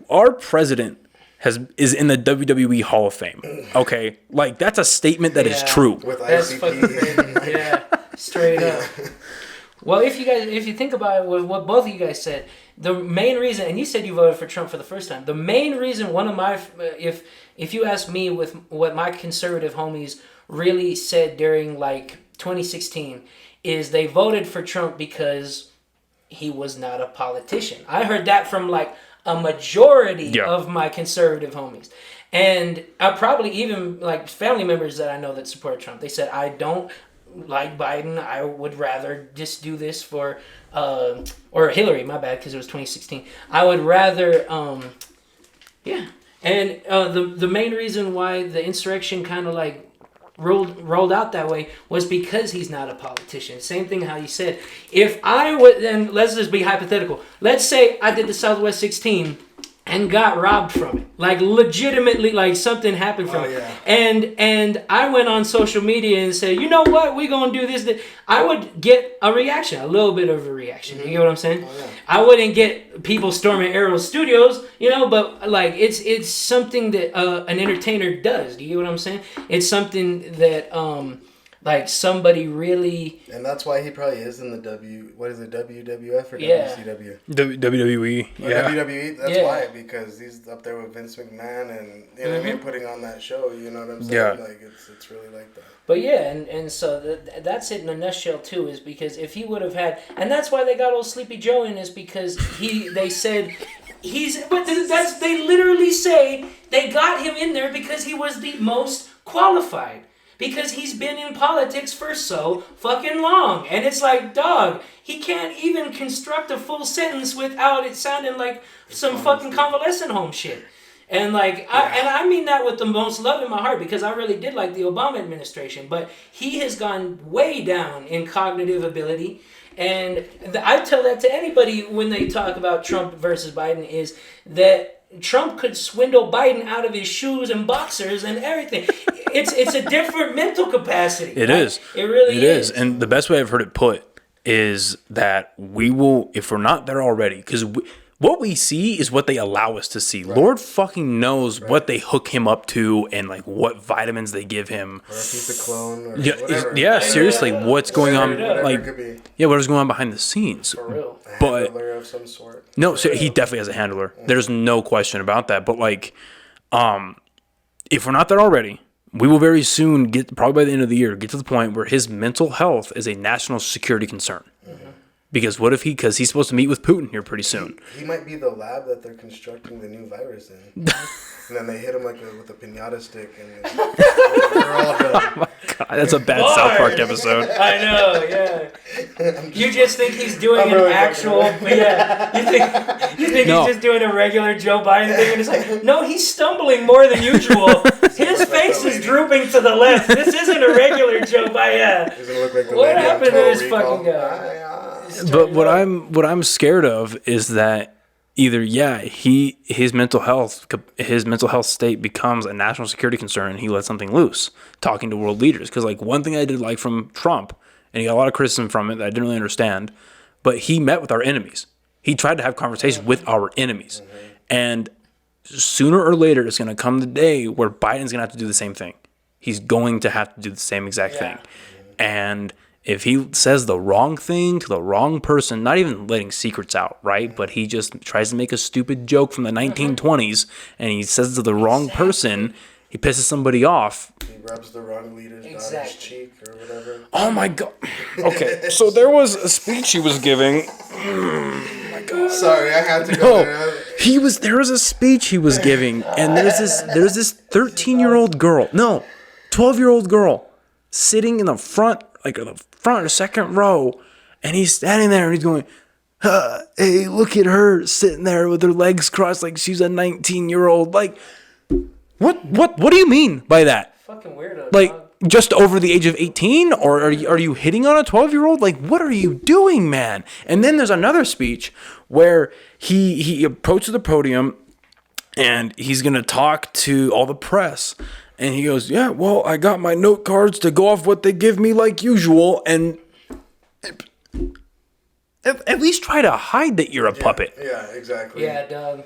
our president is in the WWE Hall of Fame. Okay, like that's a statement that is true. With that's fucking crazy. Yeah, straight up. Well, if you think about it, what both of you guys said, the main reason, and you said you voted for Trump for the first time. The main reason, one of my, if you ask me with what my conservative homies really said during like 2016, is they voted for Trump because he was not a politician. I heard that from like a majority of my conservative homies. And I probably even like family members that I know that support Trump. They said, I don't like Biden. I would rather just do this for, or Hillary, my bad, because it was 2016. I would rather, And the main reason why the insurrection kind of like rolled out that way was because he's not a politician. Same thing how you said. If I would, and let's just be hypothetical. Let's say I did the Southwest 16 and got robbed from it. Like legitimately, like something happened from it. And I went on social media and said, you know what, we're going to do this. I would get a reaction, a little bit of a reaction. You get what I'm saying? I wouldn't get people storming Arrow Studios, but like it's something that an entertainer does. Do you get what I'm saying? It's something that like somebody really, and that's why he probably is in the WWF or WCW? WWE. WWE. That's why, because he's up there with Vince McMahon and what I mean, putting on that show. You know what I'm saying? Yeah. Like it's really like that. But yeah, and so that's it in a nutshell too. Is because if he would have had, and that's why they got old Sleepy Joe in, is because they said. They literally say they got him in there because he was the most qualified. Because he's been in politics for so fucking long. And it's like, dog, he can't even construct a full sentence without it sounding like some fucking convalescent home shit. And like, I mean that with the most love in my heart, because I really did like the Obama administration. But he has gone way down in cognitive ability. And I tell that to anybody when they talk about Trump versus Biden, is that Trump could swindle Biden out of his shoes and boxers and everything. It's a different mental capacity. It is. It really is. And the best way I've heard it put is that we will, if we're not there already, because what we see is what they allow us to see. Right. Lord fucking knows what they hook him up to and like what vitamins they give him. Or if he's a clone or whatever. Yeah, seriously, what's going on? Like, what is going on behind the scenes? For real. But handler of some sort. No, so he definitely has a handler. There's no question about that. But like, if we're not there already, we will very soon get, probably by the end of the year, get to the point where his mental health is a national security concern. Mm-hmm. Because what if because he's supposed to meet with Putin here pretty soon. He might be the lab that they're constructing the new virus in. And then they hit him like with a piñata stick and they're all done. Oh my God, that's a bad South Park episode. I know, yeah. You just think he's doing an actual, You think he's just doing a regular Joe Biden thing, and it's like, no, he's stumbling more than usual. His face is drooping to the left. This isn't a regular Joe Biden. Doesn't look like the what happened to this fucking guy? But what I'm scared of is that either his mental health state becomes a national security concern and he lets something loose talking to world leaders. Because like one thing I did like from Trump, and he got a lot of criticism from it that I didn't really understand, but he met with our enemies. He tried to have conversations with our enemies. And sooner or later it's going to come the day where Biden's going to have to do the same thing. He's going to have to do the same exact thing. And if he says the wrong thing to the wrong person, not even letting secrets out, right? But he just tries to make a stupid joke from the 1920s and he says it to the wrong person, he pisses somebody off. He rubs the wrong leader's daughter's cheek or whatever. Oh my God. Okay, so there was a speech he was giving. Oh my God. Sorry, I had to go there. There was a speech he was giving, and there's this 13-year-old girl, 12-year-old girl sitting in the front, or second row, and he's standing there and he's going, hey, look at her sitting there with her legs crossed like she's a 19-year-old. Like, what do you mean by that? Fucking weirdo. Like, just over the age of 18, or are you hitting on a 12-year-old? Like, what are you doing, man? And then there's another speech where he approaches the podium and he's gonna talk to all the press. And he goes, yeah, well, I got my note cards to go off what they give me like usual. And at least try to hide that you're a puppet. Yeah, exactly. Yeah, dog.